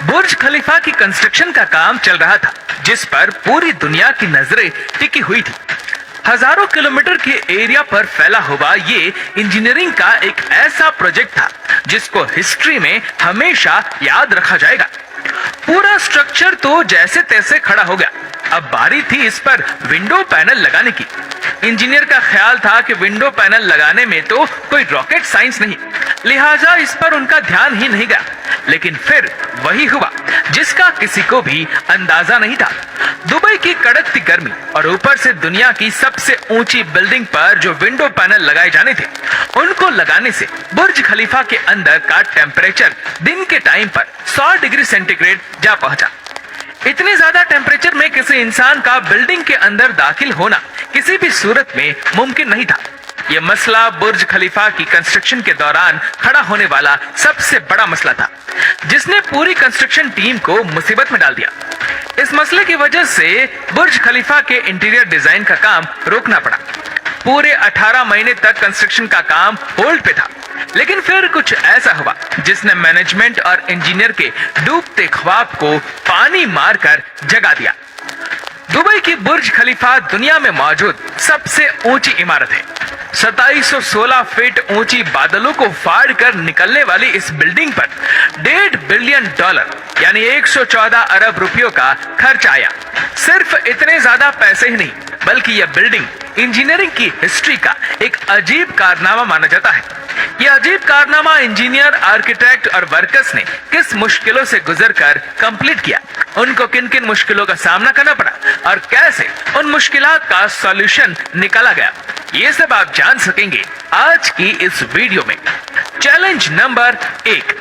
बुर्ज खलीफा की कंस्ट्रक्शन का काम चल रहा था, जिस पर पूरी दुनिया की नजरें टिकी हुई थी। हजारों किलोमीटर के एरिया पर फैला हुआ ये इंजीनियरिंग का एक ऐसा प्रोजेक्ट था जिसको हिस्ट्री में हमेशा याद रखा जाएगा। पूरा स्ट्रक्चर तो जैसे तैसे खड़ा हो गया। अब बारी थी इस पर विंडो पैनल लगाने की। इंजीनियर का ख्याल था कि विंडो पैनल लगाने में तो कोई रॉकेट साइंस नहीं, लिहाजा इस पर उनका ध्यान ही नहीं गया। लेकिन फिर वही हुआ जिसका किसी को भी अंदाजा नहीं था। दुबई की कड़कती गर्मी और ऊपर से दुनिया की सबसे ऊंची बिल्डिंग पर जो विंडो पैनल लगाए जाने थे, उनको लगाने से बुर्ज खलीफा के अंदर का टेम्परेचर दिन के टाइम पर 100 डिग्री सेंटीग्रेड जा पहुंचा। इतने ज्यादा टेम्परेचर में किसी इंसान का बिल्डिंग के अंदर दाखिल होना किसी भी सूरत में मुमकिन नहीं था। यह मसला बुर्ज खलीफा की कंस्ट्रक्शन के दौरान खड़ा होने वाला सबसे बड़ा मसला था, जिसने पूरी कंस्ट्रक्शन टीम को मुसीबत में डाल दिया। इस मसले की वजह से बुर्ज खलीफा के इंटीरियर डिजाइन का काम रोकना पड़ा। पूरे 18 महीने तक कंस्ट्रक्शन का काम होल्ड पे था। लेकिन फिर कुछ ऐसा हुआ जिसने मैनेजमेंट और इंजीनियर के डूबते ख्वाब को पानी मारकर जगा दिया। दुबई की बुर्ज खलीफा दुनिया में मौजूद सबसे ऊंची इमारत है। 2716 फीट ऊंची बादलों को फाड़ कर निकलने वाली इस बिल्डिंग पर $1.5 बिलियन यानी 114 अरब रुपयों का खर्च आया। सिर्फ इतने ज्यादा पैसे ही नहीं, बल्कि यह बिल्डिंग इंजीनियरिंग की हिस्ट्री का एक अजीब कारनामा माना जाता है। यह अजीब कारनामा इंजीनियर, आर्किटेक्ट और वर्कर्स ने किस मुश्किलों से गुजरकर कंप्लीट किया, उनको किन किन मुश्किलों का सामना करना पड़ा और कैसे उन मुश्किलात का सॉल्यूशन निकाला गया, ये सब आप जान सकेंगे आज की इस वीडियो में। चैलेंज नंबर 1,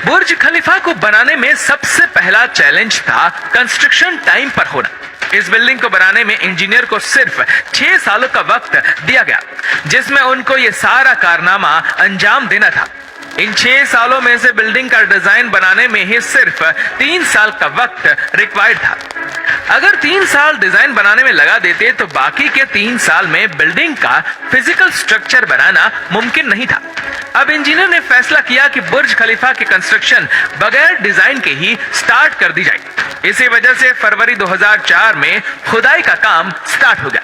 बुर्ज खलीफा को बनाने में सबसे पहला चैलेंज था कंस्ट्रक्शन टाइम पर होना। इस बिल्डिंग को बनाने में इंजीनियर को सिर्फ 6 सालों का वक्त दिया गया, जिसमें उनको ये सारा कारनामा अंजाम देना था। इन 6 सालों में से बिल्डिंग का डिजाइन बनाने में ही सिर्फ 3 साल का वक्त रिक्वायर्ड था। अगर 3 साल डिजाइन बनाने में लगा देते तो बाकी के 3 साल में बिल्डिंग का फिजिकल स्ट्रक्चर बनाना मुमकिन नहीं था। अब इंजीनियर ने फैसला किया कि बुर्ज खलीफा की कंस्ट्रक्शन बगैर डिजाइन के ही स्टार्ट कर दी जाए। इसी वजह से फरवरी 2004 में खुदाई का काम स्टार्ट हो गया,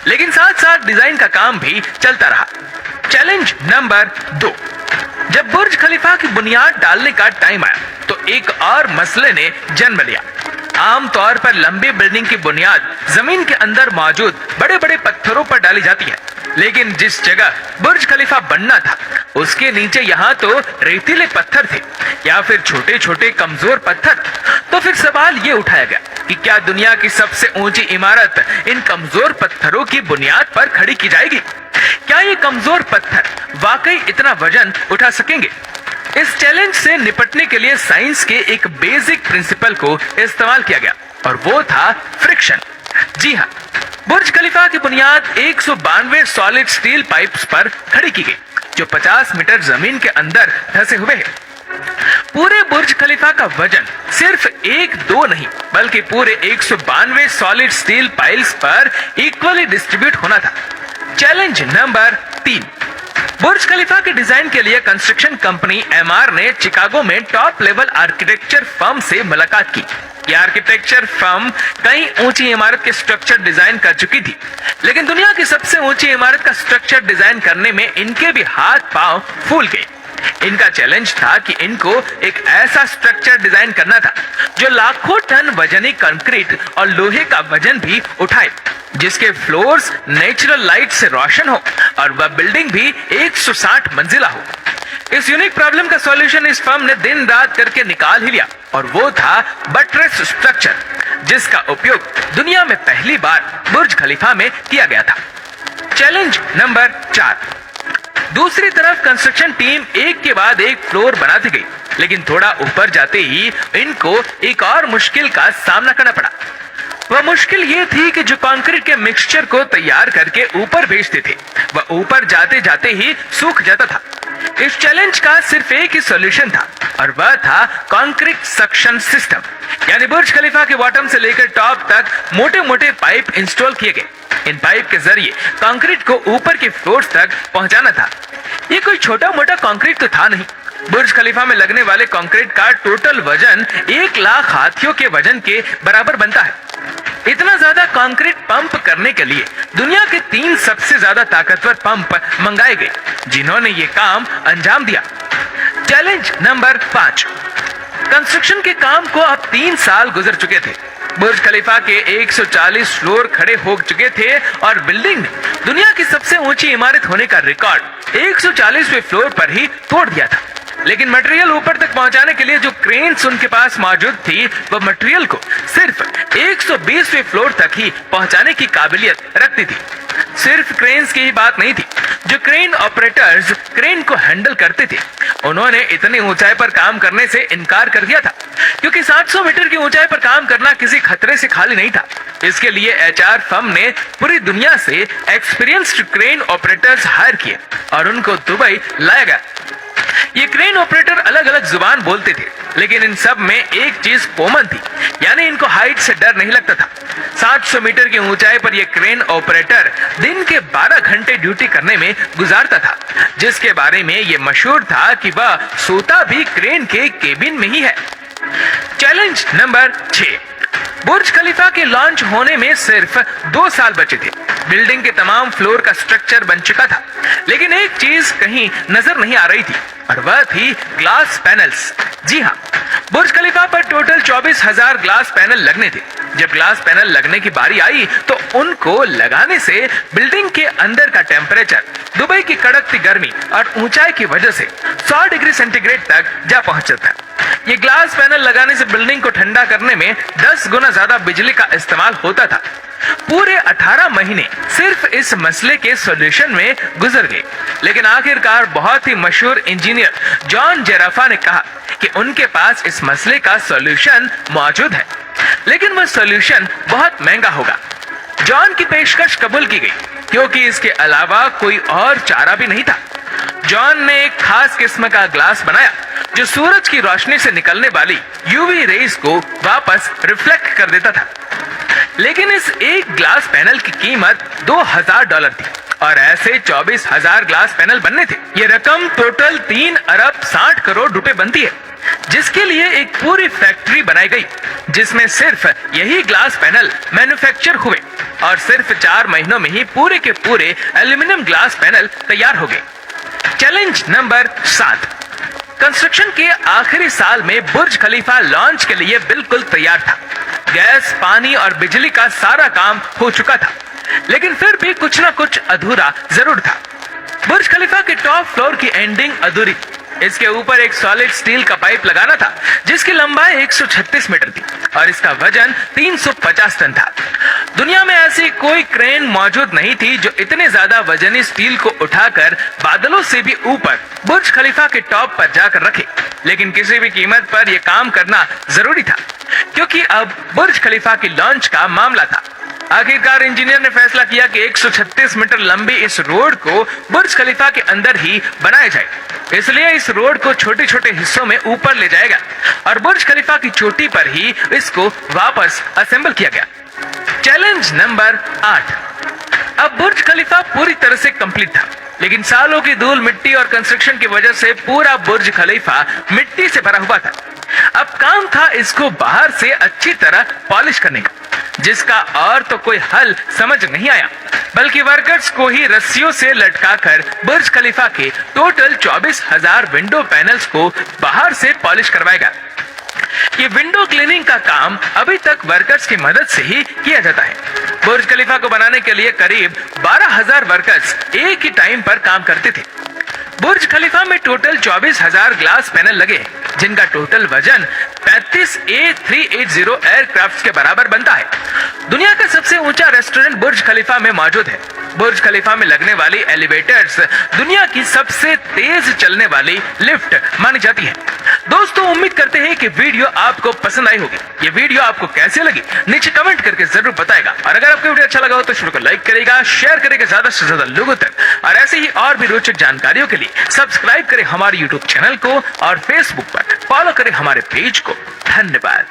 लेकिन साथ साथ डिजाइन का काम भी चलता रहा। चैलेंज नंबर 2, जब बुर्ज खलीफा की बुनियाद डालने का टाइम आया तो एक और मसले ने जन्म लिया। आमतौर पर लंबी बिल्डिंग की बुनियाद जमीन के अंदर मौजूद बड़े बड़े पत्थरों पर डाली जाती है, लेकिन जिस जगह बुर्ज खलीफा बनना था उसके नीचे यहाँ तो रेतीले पत्थर थे या फिर छोटे छोटे कमजोर पत्थर। तो फिर सवाल ये उठाया गया कि क्या दुनिया की सबसे ऊंची इमारत इन कमजोर पत्थरों की बुनियाद पर खड़ी की जाएगी? क्या ये कमजोर पत्थर वाकई इतना वजन उठा सकेंगे? इस चैलेंज से निपटने के लिए साइंस के एक बेसिक प्रिंसिपल को इस्तेमाल किया गया और वो था फ्रिक्शन। जी हाँ, बुर्ज खलीफा की बुनियाद 192 सॉलिड स्टील पाइप्स पर खड़ी की गई, जो 50 मीटर जमीन के अंदर धंसे हुए हैं। पूरे बुर्ज खलीफा का वजन सिर्फ 1-2 नहीं, बल्कि पूरे 192 सॉलिड स्टील पाइल्स पर इक्वली डिस्ट्रीब्यूट होना था। चैलेंज नंबर 3, बुर्ज खलीफा के डिजाइन के लिए कंस्ट्रक्शन कंपनी एमआर ने चिकागो में टॉप लेवल आर्किटेक्चर फर्म से मुलाकात की। यह आर्किटेक्चर फर्म कई ऊंची इमारत के स्ट्रक्चर डिजाइन कर चुकी थी, लेकिन दुनिया की सबसे ऊंची इमारत का स्ट्रक्चर डिजाइन करने में इनके भी हाथ पांव फूल गए। इनका चैलेंज था कि इनको एक ऐसा स्ट्रक्चर डिजाइन करना था जो लाखों टन वजनी कंक्रीट और लोहे का वजन भी उठाए, जिसके फ्लोर्स नेचुरल लाइट से रोशन हो और वह बिल्डिंग भी 160 मंजिला हो। इस यूनिक प्रॉब्लम का सॉल्यूशन इस फर्म ने दिन रात करके निकाल ही लिया और वो था बटरेस स्ट्रक्चर, जिसका उपयोग दुनिया में पहली बार बुर्ज खलीफा में किया गया था। चैलेंज नंबर 4, दूसरी तरफ कंस्ट्रक्शन टीम एक के बाद एक फ्लोर बनाती गई, लेकिन थोड़ा ऊपर जाते ही इनको एक और मुश्किल का सामना करना पड़ा। वह मुश्किल ये थी कि जो कंक्रीट के मिक्सचर को तैयार करके ऊपर भेजते थे, वह ऊपर जाते जाते ही सूख जाता था। इस चैलेंज का सिर्फ एक ही सॉल्यूशन था और वह था कंक्रीट सक्शन सिस्टम, यानी बुर्ज खलीफा के बॉटम से लेकर टॉप तक मोटे मोटे पाइप इंस्टॉल किए गए। इन पाइप के जरिए कंक्रीट को ऊपर के फ्लोर्स तक पहुंचाना था। ये कोई छोटा मोटा कंक्रीट तो था नहीं, बुर्ज खलीफा में लगने वाले कंक्रीट का टोटल वजन 1,00,000 हाथियों के वजन के बराबर बनता है। इतना ज्यादा कंक्रीट पंप करने के लिए दुनिया के 3 सबसे ज्यादा ताकतवर पंप मंगाए गए, जिन्होंने ये काम अंजाम दिया। Challenge number 5। कंस्ट्रक्शन के काम को अब 3 साल गुजर चुके थे। बुर्ज खलीफा के 140 फ्लोर खड़े हो चुके थे और बिल्डिंग ने दुनिया की सबसे ऊंची इमारत होने का रिकॉर्ड 140वें फ्लोर पर ही तोड़ दिया था। लेकिन मटेरियल ऊपर तक पहुंचाने के लिए जो क्रेन्स उनके पास मौजूद थी, वह मटेरियल को सिर्फ 120वें फ्लोर तक ही पहुंचाने की काबिलियत रखती थी। सिर्फ क्रेन्स की ही बात नहीं थी, जो क्रेन ऑपरेटर्स क्रेन को हैंडल करते थे, उन्होंने इतनी ऊंचाई पर काम करने से इनकार कर दिया था, क्योंकि 700 मीटर की ऊंचाई पर काम करना किसी खतरे से खाली नहीं था। इसके लिए HR फर्म ने पूरी दुनिया से एक्सपीरियंस्ड क्रेन ऑपरेटर्स हायर किए और उनको दुबई लाया गया। ये क्रेन ऑपरेटर अलग अलग जुबान बोलते थे, लेकिन इन सब में एक चीज कॉमन थी, यानी इनको हाइट से डर नहीं लगता था। 700 मीटर की ऊंचाई पर यह क्रेन ऑपरेटर दिन के 12 घंटे ड्यूटी करने में गुजारता था, जिसके बारे में यह मशहूर था कि वह सोता भी क्रेन के केबिन में ही है। Challenge number 6। बुर्ज खलीफा के लॉन्च होने में सिर्फ 2 साल बचे थे। बिल्डिंग के तमाम फ्लोर का स्ट्रक्चर बन चुका था, लेकिन एक चीज कहीं नजर नहीं आ रही थी और वह थी ग्लास पैनल्स। जी हाँ, बुर्ज खलीफा पर टोटल 24,000 ग्लास पैनल लगने थे। जब ग्लास पैनल लगने की बारी आई तो उनको लगाने से बिल्डिंग के अंदर का टेम्परेचर दुबई की कड़कती गर्मी और ऊंचाई की वजह से 100 डिग्री सेंटीग्रेड तक जा पहुंचा था। ये ग्लास पैनल लगाने से बिल्डिंग को ठंडा करने में 10 गुना ज्यादा बिजली का इस्तेमाल होता था। पूरे 18 महीने सिर्फ इस मसले के सॉल्यूशन में गुजर गए, लेकिन आखिरकार बहुत ही मशहूर इंजीनियर जॉन जेराफा ने कहा कि उनके पास इस मसले का सॉल्यूशन मौजूद है, लेकिन वह सॉल्यूशन बहुत महंगा होगा। जॉन की पेशकश कबूल की गई, क्योंकि इसके अलावा कोई और चारा भी नहीं था। जॉन ने एक खास किस्म का ग्लास बनाया जो सूरज की रोशनी से निकलने वाली यूवी रेज को वापस रिफ्लेक्ट कर देता था। लेकिन इस एक ग्लास पैनल की कीमत $2,000 थी और ऐसे 24,000 ग्लास पैनल बनने थे। ये रकम टोटल 3 अरब 60 करोड़ रुपए बनती है, जिसके लिए एक पूरी फैक्ट्री बनाई गई, जिसमें सिर्फ यही ग्लास पैनल मैन्युफैक्चर हुए और सिर्फ 4 महीनों में ही पूरे के पूरे एल्यूमिनियम ग्लास पैनल तैयार हो गए। Challenge number 7। कंस्ट्रक्शन के आखिरी साल में बुर्ज खलीफा लॉन्च के लिए बिल्कुल तैयार था। गैस, पानी और बिजली का सारा काम हो चुका था, लेकिन फिर भी कुछ न कुछ अधूरा जरूर था। बुर्ज खलीफा के टॉप फ्लोर की एंडिंग अधूरी। इसके ऊपर एक सॉलिड स्टील का पाइप लगाना था, जिसकी लंबाई 136 मीटर थी और इसका वजन 350 टन था। दुनिया में ऐसी कोई क्रेन मौजूद नहीं थी जो इतने ज्यादा वजनी स्टील को उठाकर बादलों से भी ऊपर बुर्ज खलीफा के टॉप पर जाकर रखे, लेकिन किसी भी कीमत पर यह काम करना जरूरी था, क्योंकि अब बुर्ज खलीफा की लॉन्च का मामला था। आखिरकार इंजीनियर ने फैसला किया कि 136 मीटर लंबी इस रोड को बुर्ज खलीफा के अंदर ही बनाया जाए। इसलिए इस रोड को छोटे छोटे हिस्सों में ऊपर ले जाएगा और बुर्ज खलीफा की चोटी पर ही इसको वापस असेंबल किया गया। Challenge number 8। अब बुर्ज खलीफा पूरी तरह से कंप्लीट था, लेकिन सालों की धूल, मिट्टी और कंस्ट्रक्शन की वजह से पूरा बुर्ज खलीफा मिट्टी से भरा हुआ था। अब काम था इसको बाहर से अच्छी तरह पॉलिश करने का, जिसका और तो कोई हल समझ नहीं आया, बल्कि वर्कर्स को ही रस्सियों से लटकाकर बुर्ज खलीफा के टोटल 24,000 विंडो पैनल्स को बाहर से पॉलिश करवाएगा। ये विंडो क्लीनिंग का काम अभी तक वर्कर्स की मदद से ही किया जाता है। बुर्ज खलीफा को बनाने के लिए करीब 12,000 वर्कर्स एक ही टाइम पर काम करते थे। बुर्ज खलीफा में टोटल 24,000 ग्लास पैनल लगे, जिनका टोटल वजन 35 A380 एयरक्राफ्ट के बराबर बनता है। दुनिया का सबसे ऊंचा रेस्टोरेंट बुर्ज खलीफा में मौजूद है। बुर्ज खलीफा में लगने वाली एलिवेटर्स दुनिया की सबसे तेज चलने वाली लिफ्ट मानी जाती है। दोस्तों, उम्मीद करते हैं कि वीडियो आपको पसंद आई होगी। ये वीडियो आपको कैसे लगी नीचे कमेंट करके जरूर बताएगा, और अगर आपको वीडियो अच्छा लगा हो तो वीडियो को लाइक करेगा, शेयर करेगा ज्यादा से ज्यादा लोगों तक, और ऐसे ही और भी रोचक जानकारियों के लिए सब्सक्राइब करें हमारे YouTube चैनल को और Facebook पर फॉलो करें हमारे पेज को। धन्यवाद।